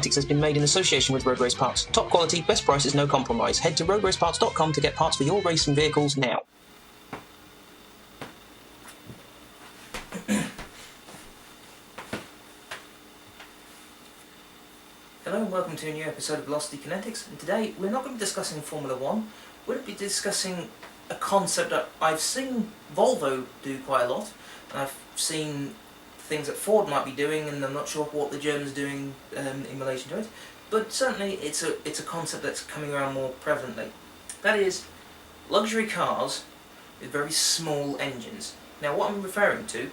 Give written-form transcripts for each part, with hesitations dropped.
Kinetics has been made in association with Road Race Parts. Top quality, best prices, no compromise. Head to roadraceparts.com to get parts for your racing vehicles now. Hello and welcome to a new episode of Velocity Kinetics, and today we're not going to be discussing Formula 1, we're going to be discussing a concept that I've seen Volvo do quite a lot, and I've seen things that Ford might be doing, and I'm not sure what the Germans are doing in relation to it, but certainly it's a concept that's coming around more prevalently. That is, luxury cars with very small engines. Now what I'm referring to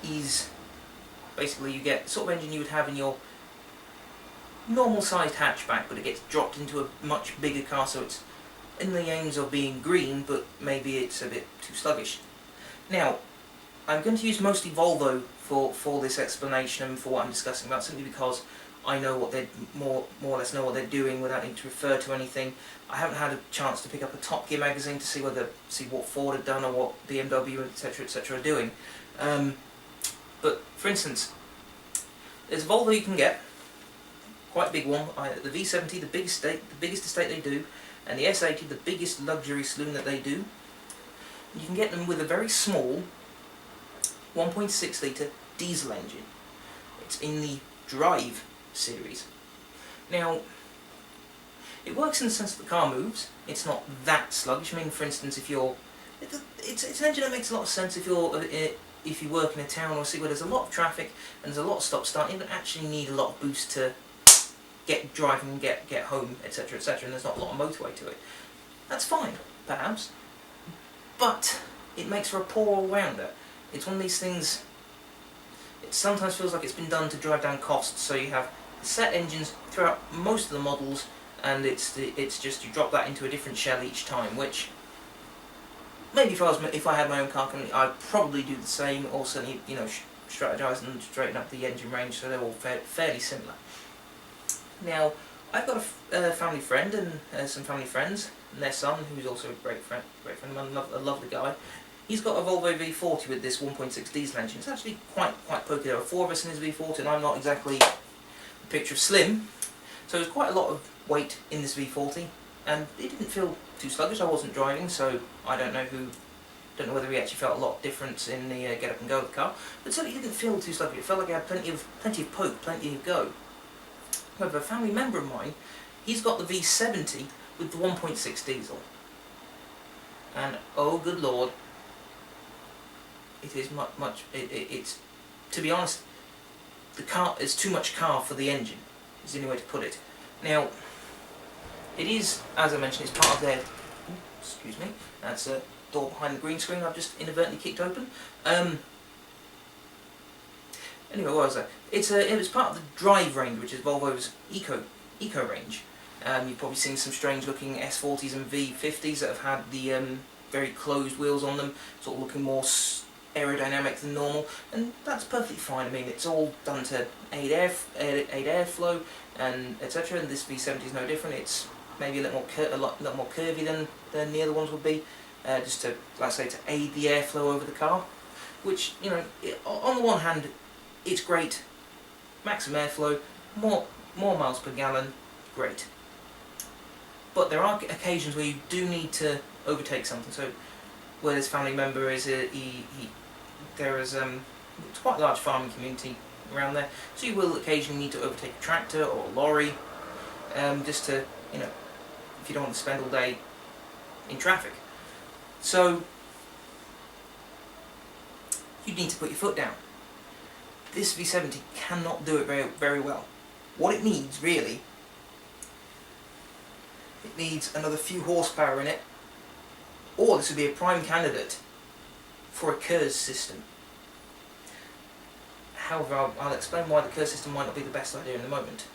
is basically you get the sort of engine you would have in your normal sized hatchback, but it gets dropped into a much bigger car, so it's in the aims of being green, but maybe it's a bit too sluggish. Now, I'm going to use mostly Volvo for this explanation and for what I'm discussing about, simply because I know what they more or less know what they're doing without needing to refer to anything. I haven't had a chance to pick up a Top Gear magazine to see what Ford had done or what BMW etc. are doing. But for instance, there's a Volvo you can get. Quite a big one, the V70, the biggest estate they do, and the S80, the biggest luxury saloon that they do. You can get them with a very small 1.6 litre diesel engine. It's in the Drive series. Now, it works in the sense that the car moves. It's not that sluggish. I mean, for instance, if you're, it's an engine that makes a lot of sense if you work in a town or a city where there's a lot of traffic and there's a lot of stop-start. You don't actually need a lot of boost to get driving, get home, etc, and there's not a lot of motorway to it. That's fine, perhaps, but it makes for a poor all-rounder. It's one of these things, it sometimes feels like it's been done to drive down costs, so you have set engines throughout most of the models, and it's just you drop that into a different shell each time, which maybe if I had my own car company, I'd probably do the same, or certainly, you know, strategise and straighten up the engine range so they're all fairly similar. Now, I've got a family friend and some family friends, and their son, who's also a great friend of mine, a lovely guy. He's got a Volvo V40 with this 1.6 diesel engine. It's actually quite pokey. There are 4 of us in his V40, and I'm not exactly a picture of slim, so there's quite a lot of weight in this V40, and it didn't feel too sluggish. I wasn't driving, so I don't know whether he actually felt a lot of difference in the get up and go of the car, but certainly it didn't feel too sluggish. It felt like it had plenty of poke, plenty of go. However, a family member of mine, he's got the V70 with the 1.6 diesel, and oh good lord, it is it's, to be honest, the car is too much car for the engine, is the only way to put it. Now, it is, as I mentioned, it's part of their, excuse me, that's a door behind the green screen I've just inadvertently kicked open. Anyway, what was that? It was part of the Drive range, which is Volvo's eco range. You've probably seen some strange looking S40s and V50s that have had the very closed wheels on them, sort of looking more aerodynamic than normal, and that's perfectly fine. I mean, it's all done to aid airflow and etc. And this V70 is no different. It's maybe a lot more curvy than the other ones would be, just to, like I say, to aid the airflow over the car. Which, you know, on the one hand, it's great, maximum airflow, more miles per gallon, great. But there are occasions where you do need to overtake something. So where this family member is, there is it's quite a large farming community around there, so you will occasionally need to overtake a tractor or a lorry, just to, you know, if you don't want to spend all day in traffic. So you need to put your foot down. This V70 cannot do it very well. What it needs, really, it needs another few horsepower in it, or this would be a prime candidate for a KERS system. However, I'll explain why the KERS system might not be the best idea in the moment.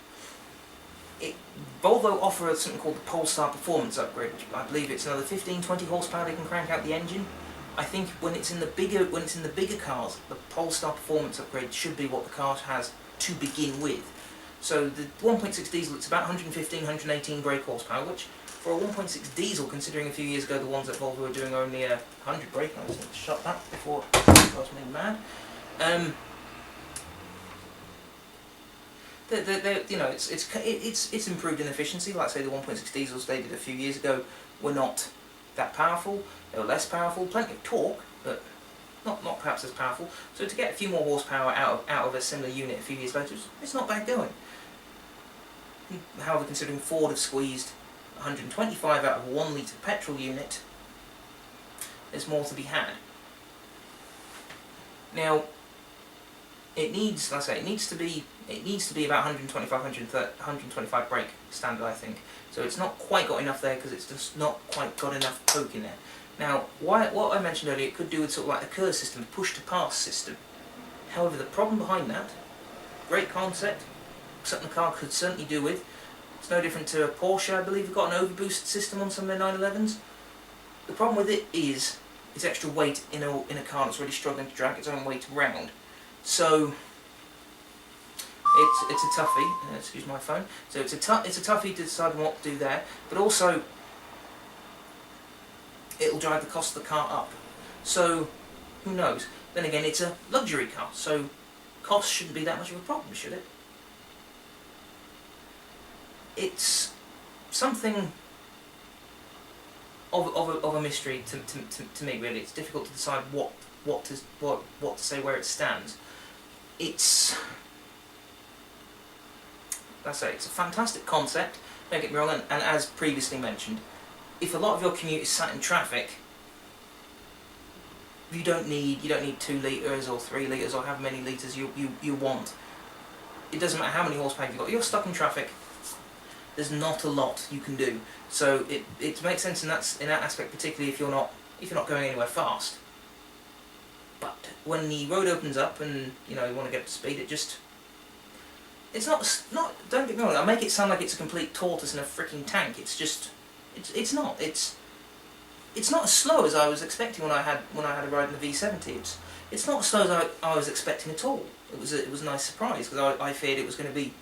Volvo offer something called the Polestar Performance Upgrade, which I believe it's another 15-20 horsepower they can crank out the engine. I think when it's in the bigger cars, the Polestar Performance Upgrade should be what the car has to begin with. So the 1.6 diesel, it's about 115-118 brake horsepower, which for a 1.6 diesel, considering a few years ago the ones that Volvo were doing only 100 brake, I was going to shut that before I was made mad. you know, it's improved in efficiency. Like say the 1.6 diesels they did a few years ago were not that powerful. They were less powerful, plenty of torque, but not perhaps as powerful. So to get a few more horsepower out of a similar unit a few years later, it's not bad going. However, considering Ford have squeezed 125 out of a 1 litre petrol unit, there's more to be had. Now, it needs, like I say, it needs to be about 125 brake standard, I think. So it's not quite got enough there because it's just not quite got enough poke in there. Now, what I mentioned earlier, it could do with sort of like a curve system, a push-to-pass system. However, the problem behind that, great concept, something the car could certainly do with. It's no different to a Porsche, I believe, have got an overboost system on some of their 911s. The problem with it is it's extra weight in a car that's really struggling to drag its own weight around. So it's a toughie. Excuse my phone. So it's a toughie to decide what to do there, but also it'll drive the cost of the car up. So who knows? Then again, it's a luxury car, so cost shouldn't be that much of a problem, should it? It's something of a mystery to me, really. It's difficult to decide what to say where it stands. It's, let's say, it's a fantastic concept. Don't get me wrong, and as previously mentioned, if a lot of your commute is sat in traffic, you don't need 2 litres or 3 litres or however many litres you want. It doesn't matter how many horsepower you've got. You're stuck in traffic. There's not a lot you can do. So it makes sense in that aspect, particularly if you're not going anywhere fast. But when the road opens up and you want to get up to speed, it's not. Don't get me wrong. I make it sound like it's a complete tortoise in a freaking tank. It's not. It's not as slow as I was expecting when I had a ride in the V70. It's not as slow as I was expecting at all. It was a nice surprise because I feared it was going to be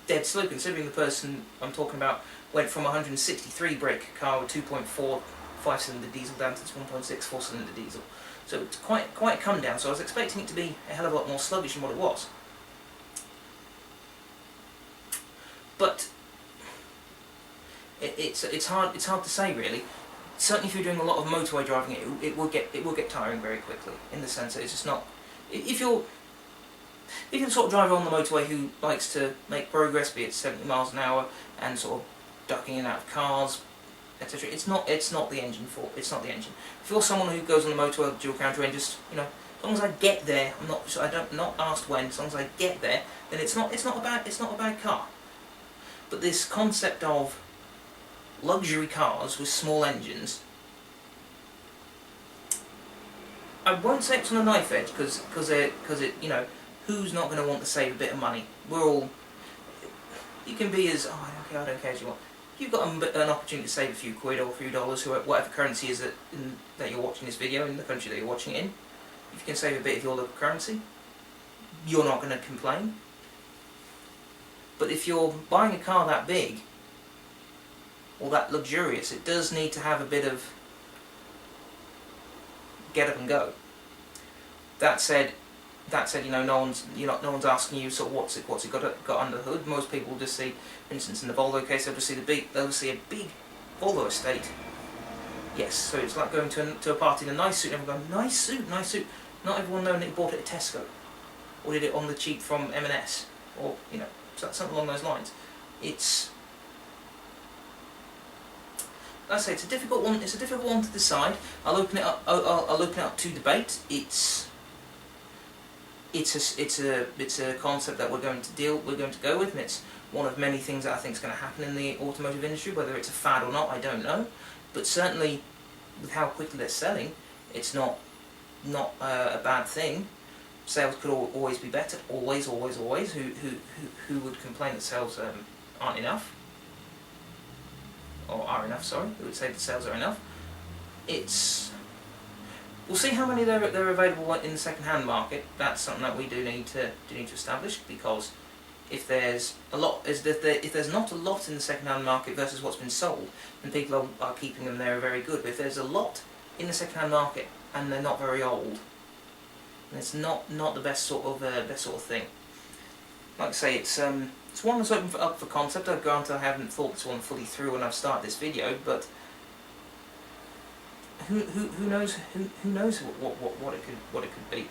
dead slow, considering the person I'm talking about went from a 163 brake car with 2.4 5-cylinder diesel down to this 1.6 4-cylinder diesel. So it's quite a come down. So I was expecting it to be a hell of a lot more sluggish than what it was. But it's hard to say really. Certainly, if you're doing a lot of motorway driving, it will get tiring very quickly. In the sense that it's just not. If you're the sort of driver on the motorway who likes to make progress, be it 70 miles an hour and sort of ducking in and out of cars, etc., it's not the engine fault. It's not the engine. If you're someone who goes on the motorway with dual counter and just as long as I get there, not asked when, as long as I get there, then it's not a bad car. But this concept of luxury cars with small engines, I won't say it's on a knife edge because who's not going to want to save a bit of money? You can be as I don't care as you want. If you've got an opportunity to save a few quid or a few dollars, whatever currency is that you're watching this video in the country that you're watching it in, if you can save a bit of your local currency, you're not going to complain. But if you're buying a car that big or that luxurious, it does need to have a bit of get up and go. That said, no one's asking you sort of what's it got under the hood. Most people will just see, for instance, in the Volvo case, they'll see a big Volvo estate. Yes, so it's like going to a party in a nice suit and everyone going, nice suit. Not everyone knowing that you bought it at Tesco or did it on the cheap from M&S or something along those lines. It's, like I say, it's a difficult one. It's a difficult one to decide. I'll open it up to debate. It's a concept that we're going to go with, and it's one of many things that I think is going to happen in the automotive industry. Whether it's a fad or not, I don't know. But certainly, with how quickly they're selling, it's not a bad thing. Sales could always be better. Always. Who would complain that sales aren't enough? Or are enough, sorry. Who would say that sales are enough? We'll see how many they're available in the second-hand market. That's something that we do need to establish, because if there's not a lot in the second-hand market versus what's been sold, then people are keeping them there very good. But if there's a lot in the second-hand market and they're not very old, then it's not the best sort of thing. like I say, it's one that's open up for concept. Granted, I haven't thought this one fully through when I've started this video, but who knows what it could be.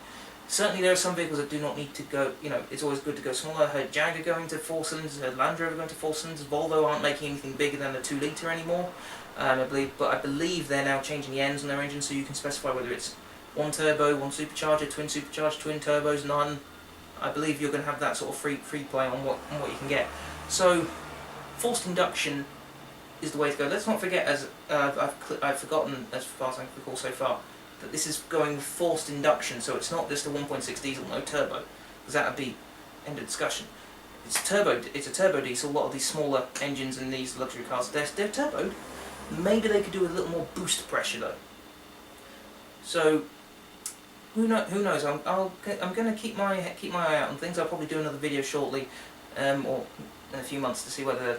Certainly there are some vehicles that do not need to go, it's always good to go smaller. I heard Jaguar going to 4 cylinders, I heard Land Rover going to 4 cylinders, Volvo aren't making anything bigger than a 2 litre anymore, I believe they're now changing the ends on their engine so you can specify whether it's 1 turbo, 1 supercharger, twin turbos, none. I believe you're going to have that sort of free play on what you can get. So, forced induction is the way to go. Let's not forget, as I've forgotten as far as I can recall so far, that this is going with forced induction, so it's not just a 1.6 diesel, no turbo, because that would be end of discussion. It's a turbo diesel. A lot of these smaller engines in these luxury cars, they're turboed. Maybe they could do with a little more boost pressure though. So who knows? I'm going to keep my eye out on things. I'll probably do another video shortly, or in a few months, to see whether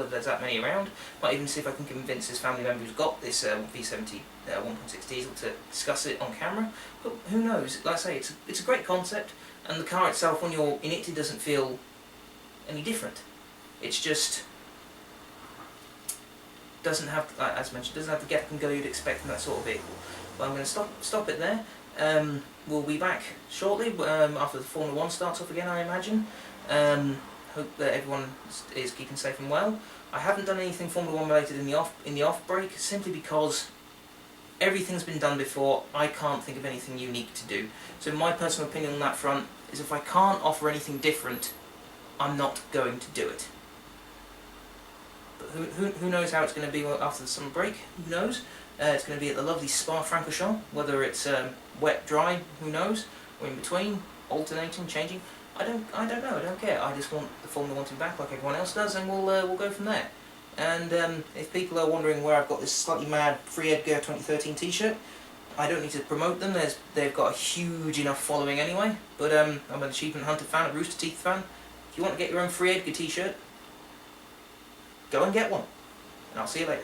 there's that many around. Might even see if I can convince his family member who's got this V70 1.6 diesel to discuss it on camera. But who knows? Like I say, it's a great concept, and the car itself, when you're in it, it doesn't feel any different. It's just doesn't have, as mentioned, doesn't have the get and go you'd expect from that sort of vehicle. But I'm going to stop it there. We'll be back shortly after the Formula 1 starts off again, I imagine. Hope that everyone is keeping safe and well. I haven't done anything Formula 1 related in the off break, simply because everything's been done before. I can't think of anything unique to do. So my personal opinion on that front is, if I can't offer anything different, I'm not going to do it. But who knows how it's going to be after the summer break? Who knows? It's going to be at the lovely Spa-Francorchamps. Whether it's wet, dry, who knows? Or in between, alternating, changing. I don't know. I don't care. I just want the Formula 1 to be back like everyone else does, and we'll go from there. And if people are wondering where I've got this slightly mad Free Edgar 2013 T-shirt, I don't need to promote them. They've got a huge enough following anyway. But I'm an Achievement Hunter fan, a Rooster Teeth fan. If you want to get your own Free Edgar T-shirt, go and get one. And I'll see you later.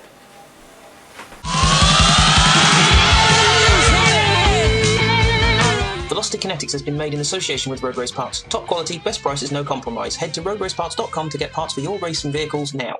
Velocity Kinetics has been made in association with Road Race Parts. Top quality, best prices, no compromise. Head to roadraceparts.com to get parts for your racing vehicles now.